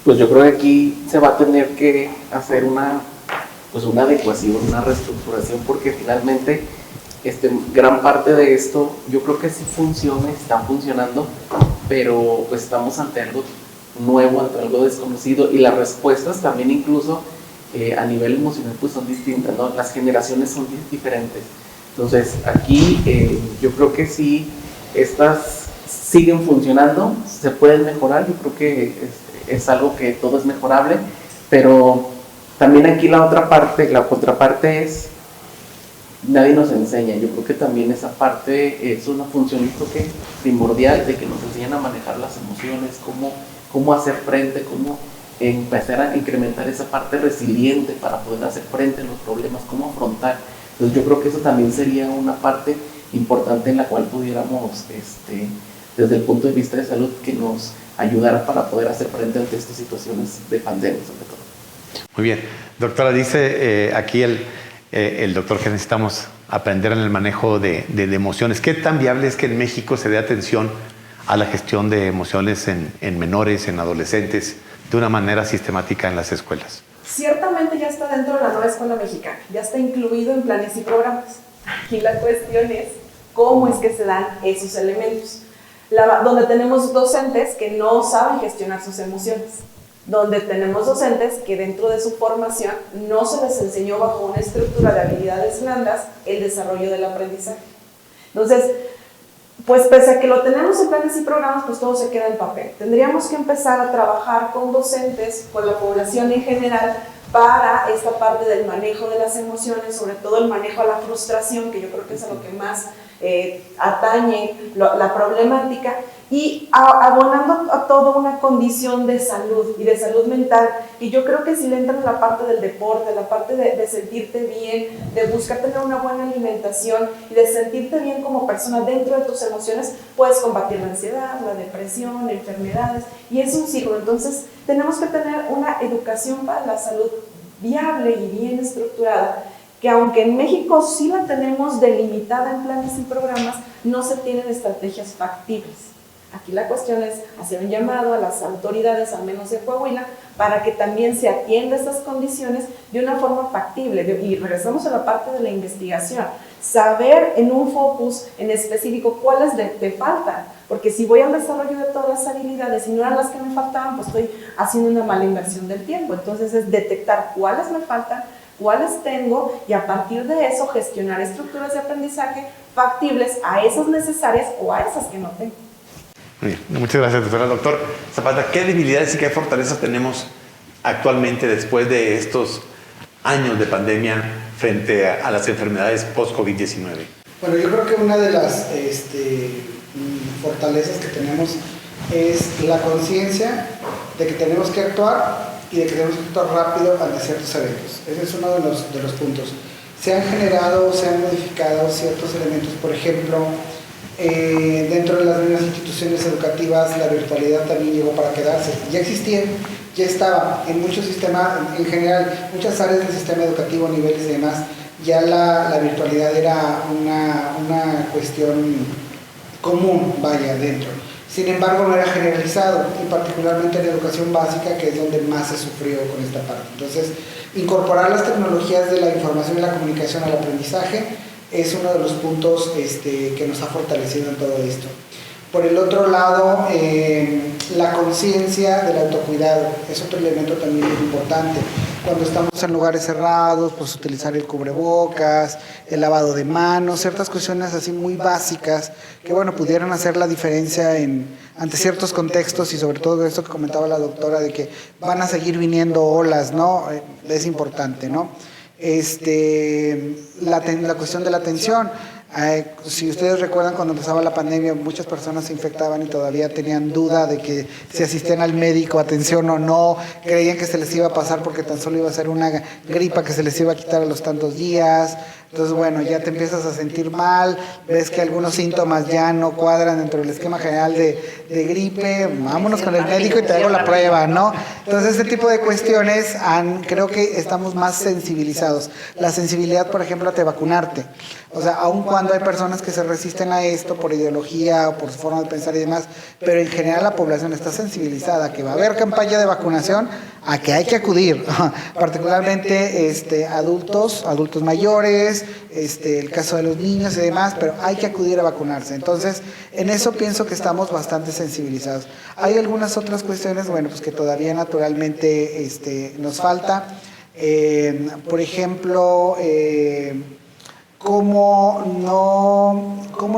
B: Pues yo creo que aquí se va a tener que hacer una adecuación, una reestructuración, porque finalmente gran parte de esto yo creo que sí está funcionando, pero pues estamos ante algo nuevo, ante algo desconocido, y las respuestas también incluso a nivel emocional pues son distintas, ¿no? Las generaciones son diferentes. Entonces aquí yo creo que sí, estas siguen funcionando, se pueden mejorar. Yo creo que es algo que todo es mejorable, pero también aquí la contraparte es, nadie nos enseña. Yo creo que también esa parte es una función, yo creo que primordial, de que nos enseñan a manejar las emociones, cómo hacer frente, cómo empezar a incrementar esa parte resiliente para poder hacer frente a los problemas, cómo afrontar. Entonces yo creo que eso también sería una parte importante en la cual pudiéramos, desde el punto de vista de salud, que nos ayudara para poder hacer frente ante estas situaciones de pandemia, sobre todo.
A: Muy bien. Doctora, dice aquí el doctor que necesitamos aprender en el manejo de emociones. ¿Qué tan viable es que en México se dé atención a la gestión de emociones en menores, en adolescentes, de una manera sistemática en las escuelas?
E: Ciertamente ya está dentro de la nueva escuela mexicana, ya está incluido en planes y programas. Aquí la cuestión es cómo es que se dan esos elementos. Donde tenemos docentes que no saben gestionar sus emociones, donde tenemos docentes que dentro de su formación no se les enseñó bajo una estructura de habilidades blandas el desarrollo del aprendizaje. Entonces, pues pese a que lo tenemos en planes y programas, pues todo se queda en papel. Tendríamos que empezar a trabajar con docentes, con la población en general, para esta parte del manejo de las emociones, sobre todo el manejo a la frustración, que yo creo que es a lo que más atañe la problemática, y abonando a toda una condición de salud y de salud mental. Y yo creo que si le entran la parte del deporte, la parte de sentirte bien, de buscar tener una buena alimentación y de sentirte bien como persona dentro de tus emociones, puedes combatir la ansiedad, la depresión, enfermedades, y es un ciclo. Entonces tenemos que tener una educación para la salud viable y bien estructurada, que aunque en México sí la tenemos delimitada en planes y programas, no se tienen estrategias factibles. Aquí la cuestión es hacer un llamado a las autoridades, al menos de Coahuila, para que también se atienda estas condiciones de una forma factible. Y regresamos a la parte de la investigación. Saber en un focus en específico cuáles te faltan. Porque si voy al desarrollo de todas las habilidades y no eran las que me faltaban, pues estoy haciendo una mala inversión del tiempo. Entonces es detectar cuáles me faltan, cuáles tengo, y a partir de eso gestionar estructuras de aprendizaje factibles a esas necesarias o a esas que no tengo.
A: Muy bien. Muchas gracias, doctora. Doctor Zapata, ¿qué debilidades y qué fortalezas tenemos actualmente después de estos años de pandemia frente a las enfermedades post-COVID-19?
D: Bueno, yo creo que una de las fortalezas que tenemos es la conciencia de que tenemos que actuar y de que tenemos que actuar rápido ante ciertos eventos. Ese es uno de los puntos. Se han generado, se han modificado ciertos elementos, por ejemplo, dentro de las mismas instituciones educativas la virtualidad también llegó para quedarse. Ya existía, ya estaba en muchos sistemas, en general, muchas áreas del sistema educativo, niveles y demás, ya la virtualidad era una cuestión común, vaya, dentro. Sin embargo, no era generalizado, y particularmente en la educación básica, que es donde más se sufrió con esta parte. Entonces, incorporar las tecnologías de la información y la comunicación al aprendizaje es uno de los puntos que nos ha fortalecido en todo esto. Por el otro lado, la conciencia del autocuidado es otro elemento también muy importante. Cuando estamos en lugares cerrados, pues utilizar el cubrebocas, el lavado de manos, ciertas cuestiones así muy básicas que, bueno, pudieran hacer la diferencia ante ciertos contextos, y sobre todo esto que comentaba la doctora de que van a seguir viniendo olas, ¿no? Es importante, ¿no? La cuestión de la atención. Si ustedes recuerdan, cuando empezaba la pandemia, muchas personas se infectaban y todavía tenían duda de que si asistían al médico, atención o no, creían que se les iba a pasar porque tan solo iba a ser una gripa que se les iba a quitar a los tantos días. Entonces, bueno, ya te empiezas a sentir mal, ves que algunos síntomas ya no cuadran dentro del esquema general de gripe, vámonos con el médico y te hago la prueba, ¿no? Entonces, este tipo de cuestiones creo que estamos más sensibilizados. La sensibilidad, por ejemplo, ante vacunarte. O sea, aun cuando hay personas que se resisten a esto por ideología o por su forma de pensar y demás, pero en general la población está sensibilizada, que va a haber campaña de vacunación, a que hay que acudir, particularmente adultos mayores, el caso de los niños y demás, pero hay que acudir a vacunarse. Entonces, en eso pienso que estamos bastante sensibilizados. Hay algunas otras cuestiones, bueno, pues que todavía naturalmente nos falta. Por ejemplo, ¿cómo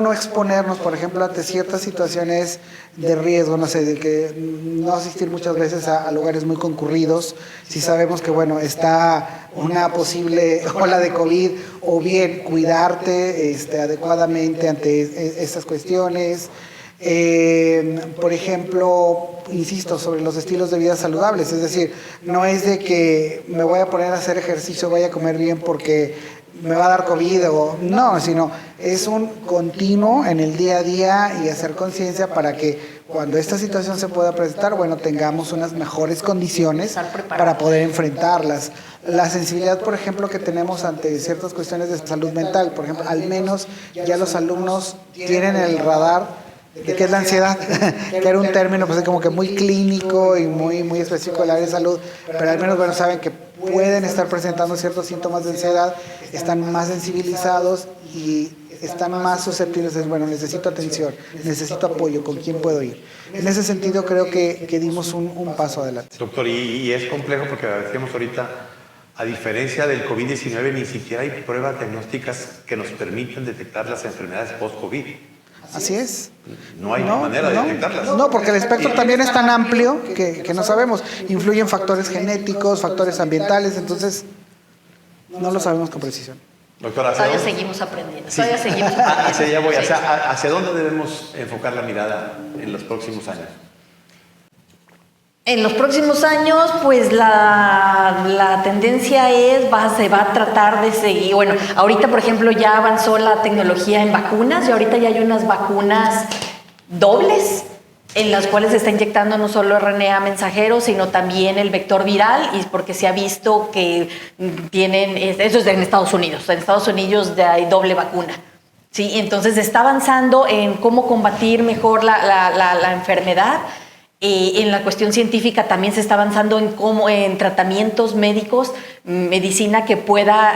D: no exponernos, por ejemplo, ante ciertas situaciones de riesgo? No sé, de que no asistir muchas veces a lugares muy concurridos, si sabemos que, bueno, está una posible ola de COVID, o bien cuidarte adecuadamente ante estas cuestiones. Por ejemplo, insisto, sobre los estilos de vida saludables, es decir, no es de que me voy a poner a hacer ejercicio, voy a comer bien porque me va a dar COVID o no, sino es un continuo en el día a día y hacer conciencia para que cuando esta situación se pueda presentar, bueno, tengamos unas mejores condiciones para poder enfrentarlas. La sensibilidad, por ejemplo, que tenemos ante ciertas cuestiones de salud mental, por ejemplo, al menos ya los alumnos tienen el radar de qué es la ansiedad, que era un término pues como que muy clínico y muy específico del área de salud, pero al menos, bueno, saben que pueden estar presentando ciertos síntomas de ansiedad, están más sensibilizados y están más susceptibles de, bueno, necesito atención, necesito apoyo, ¿con quién puedo ir? En ese sentido creo que dimos un paso adelante.
A: Doctor, y es complejo porque decíamos ahorita, a diferencia del COVID-19, ni siquiera hay pruebas diagnósticas que nos permitan detectar las enfermedades post-COVID.
D: Así es.
A: No hay manera de detectarlas.
D: No, porque el espectro también es tan amplio que no sabemos. Influyen factores genéticos, factores ambientales, entonces no lo sabemos con precisión.
A: Doctora,
C: Todavía seguimos aprendiendo.
A: Sí.
C: Todavía seguimos aprendiendo.
A: Hacia allá voy.
C: Sí.
A: ¿Hacia dónde debemos enfocar la mirada en los próximos años?
C: En los próximos años, pues la tendencia se va a tratar de seguir. Bueno, ahorita, por ejemplo, ya avanzó la tecnología en vacunas y ahorita ya hay unas vacunas dobles en las cuales se está inyectando no solo RNA mensajero, sino también el vector viral, y porque se ha visto que tienen, eso es en Estados Unidos. En Estados Unidos hay doble vacuna. Sí, entonces se está avanzando en cómo combatir mejor la enfermedad. En la cuestión científica también se está avanzando en tratamientos médicos, medicina que pueda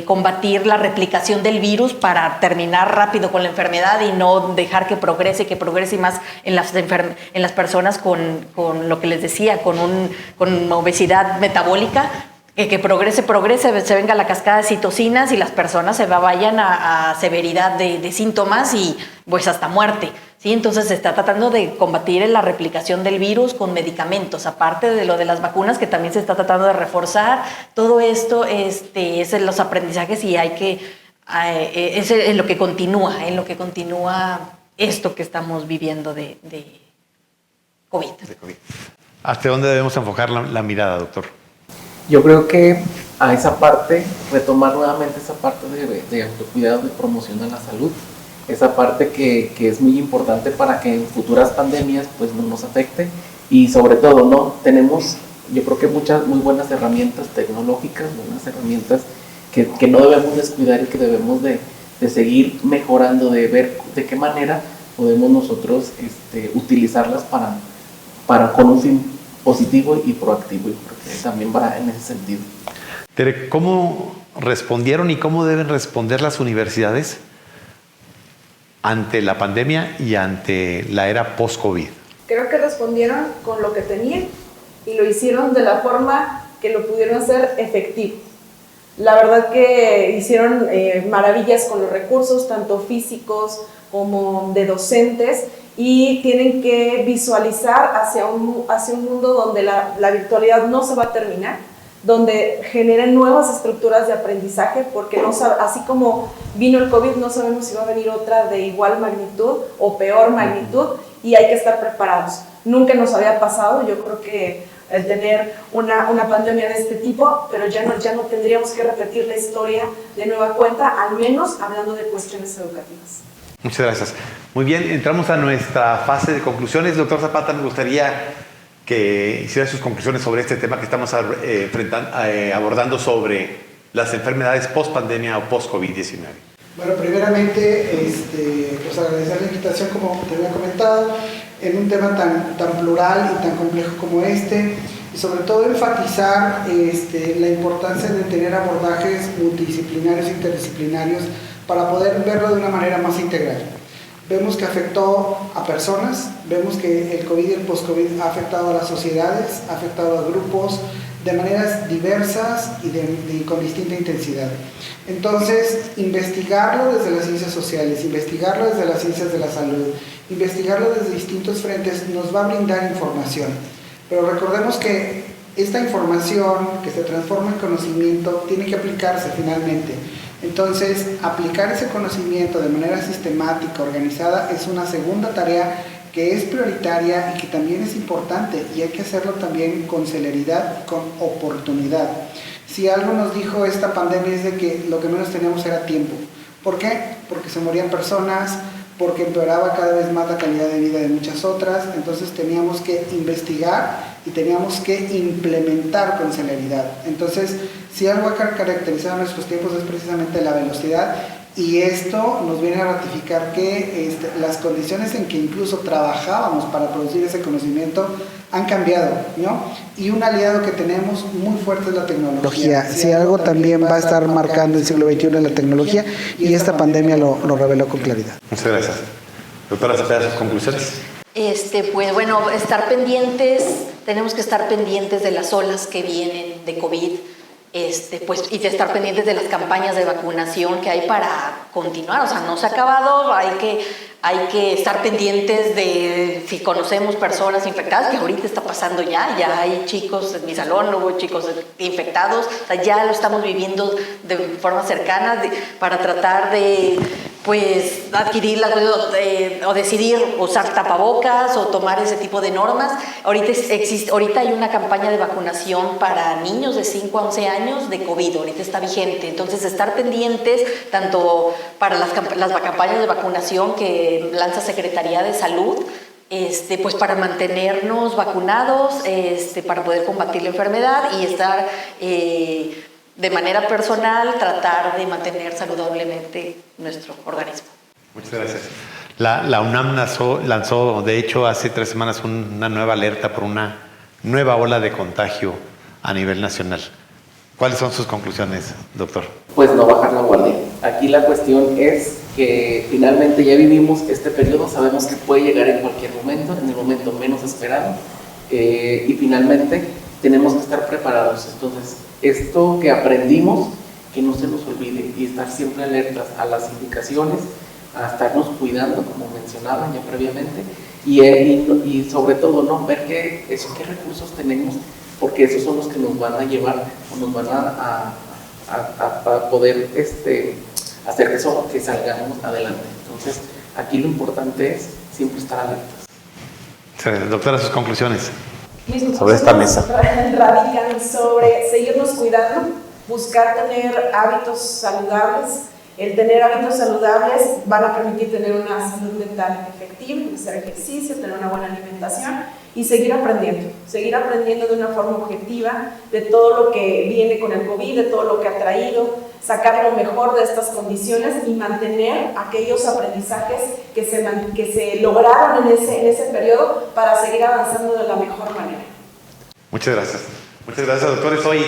C: combatir la replicación del virus para terminar rápido con la enfermedad y no dejar que progrese más en las personas con lo que les decía, con obesidad metabólica. Que progrese, se venga la cascada de citocinas y las personas se vayan a severidad de síntomas y pues hasta muerte. ¿Sí? Entonces se está tratando de combatir la replicación del virus con medicamentos, aparte de lo de las vacunas que también se está tratando de reforzar. Todo esto es en los aprendizajes y es en lo que continúa, esto que estamos viviendo de COVID.
A: ¿Hasta dónde debemos enfocar la mirada, doctor?
B: Yo creo que a esa parte, retomar nuevamente esa parte de autocuidado y promoción de la salud, esa parte que es muy importante para que en futuras pandemias pues no nos afecte, y sobre todo, ¿no? Tenemos, yo creo que muchas muy buenas herramientas tecnológicas, buenas herramientas que no debemos descuidar y que debemos de seguir mejorando, de ver de qué manera podemos nosotros utilizarlas para con un fin positivo y proactivo, y porque también va en ese sentido.
A: Tere, ¿cómo respondieron y cómo deben responder las universidades ante la pandemia y ante la era post-COVID?
E: Creo que respondieron con lo que tenían y lo hicieron de la forma que lo pudieron hacer efectivo. La verdad que hicieron maravillas con los recursos, tanto físicos como de docentes, y tienen que visualizar hacia un mundo donde la virtualidad no se va a terminar, donde generen nuevas estructuras de aprendizaje, porque así como vino el COVID, no sabemos si va a venir otra de igual magnitud o peor magnitud, y hay que estar preparados. Nunca nos había pasado, yo creo que el tener una pandemia de este tipo, pero ya no tendríamos que repetir la historia de nueva cuenta, al menos hablando de cuestiones educativas.
A: Muchas gracias. Muy bien, entramos a nuestra fase de conclusiones. Doctor Zapata, me gustaría que hiciera sus conclusiones sobre este tema que estamos abordando sobre las enfermedades post-pandemia o post-COVID-19.
D: Bueno, primeramente, pues agradecer la invitación, como te había comentado, en un tema tan plural y tan complejo como este, y sobre todo enfatizar la importancia de tener abordajes multidisciplinarios e interdisciplinarios para poder verlo de una manera más integral. Vemos que afectó a personas, vemos que el COVID y el post-COVID ha afectado a las sociedades, ha afectado a grupos de maneras diversas y con distinta intensidad. Entonces, investigarlo desde las ciencias sociales, investigarlo desde las ciencias de la salud, investigarlo desde distintos frentes nos va a brindar información. Pero recordemos que esta información que se transforma en conocimiento tiene que aplicarse finalmente. Entonces, aplicar ese conocimiento de manera sistemática, organizada, es una segunda tarea que es prioritaria y que también es importante, y hay que hacerlo también con celeridad, con oportunidad. Si algo nos dijo esta pandemia es de que lo que menos teníamos era tiempo. ¿Por qué? Porque se morían personas, porque empeoraba cada vez más la calidad de vida de muchas otras, entonces teníamos que investigar y teníamos que implementar con celeridad. Entonces, si algo ha caracterizado nuestros tiempos es precisamente la velocidad, y esto nos viene a ratificar que las condiciones en que incluso trabajábamos para producir ese conocimiento han cambiado, ¿no? Y un aliado que tenemos muy fuerte es la tecnología. Si algo también va a estar marcando el siglo XXI es la tecnología, y esta pandemia lo reveló con claridad.
A: Muchas gracias. Doctora Cepeda, sus conclusiones.
C: Pues bueno, tenemos que estar pendientes de las olas que vienen de COVID. pues, y de estar pendientes de las campañas de vacunación que hay para continuar. O sea, no se ha acabado, hay que estar pendientes de si conocemos personas infectadas, que ahorita está pasando ya hay chicos en mi salón, hubo chicos infectados, o sea, ya lo estamos viviendo de forma cercana para tratar de, pues, adquirir o decidir usar tapabocas o tomar ese tipo de normas. Ahorita hay una campaña de vacunación para niños de 5 a 11 años de COVID, ahorita está vigente, entonces estar pendientes tanto para las campañas de vacunación que lanza Secretaría de Salud, pues para mantenernos vacunados, para poder combatir la enfermedad y estar de manera personal, tratar de mantener saludablemente nuestro organismo.
A: Muchas gracias. La UNAM lanzó, de hecho, hace 3 semanas una nueva alerta por una nueva ola de contagio a nivel nacional. ¿Cuáles son sus conclusiones, doctor?
B: Pues no bajar la guardia. Aquí la cuestión es que finalmente ya vivimos este periodo, sabemos que puede llegar en cualquier momento, en el momento menos esperado, y finalmente tenemos que estar preparados. Entonces, esto que aprendimos, que no se nos olvide y estar siempre alertas a las indicaciones, a estarnos cuidando, como mencionaban ya previamente, y sobre todo, ¿no? Ver qué recursos tenemos, porque esos son los que nos van a llevar o nos van a poder hacer que salgamos adelante. Entonces, aquí lo importante es siempre estar alertas.
A: Doctora, sus conclusiones
E: sobre esta mesa. Radican sobre seguirnos cuidando, buscar tener hábitos saludables. El tener hábitos saludables van a permitir tener una salud mental efectiva, hacer ejercicio, tener una buena alimentación y seguir aprendiendo de una forma objetiva de todo lo que viene con el COVID, de todo lo que ha traído, sacar lo mejor de estas condiciones y mantener aquellos aprendizajes que se lograron en ese periodo para seguir avanzando de la mejor manera.
A: Muchas gracias. Muchas gracias, doctores. Hoy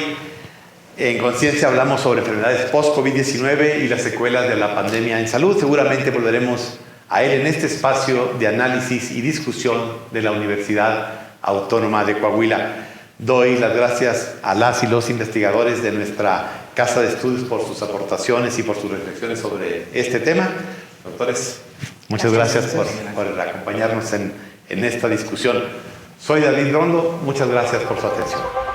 A: en Conciencia hablamos sobre enfermedades post-COVID-19 y las secuelas de la pandemia en salud. Seguramente volveremos a él en este espacio de análisis y discusión de la Universidad Autónoma de Coahuila. Doy las gracias a las y los investigadores de nuestra Casa de Estudios por sus aportaciones y por sus reflexiones sobre este tema. Doctores, muchas gracias por acompañarnos en esta discusión. Soy David Rondo, muchas gracias por su atención.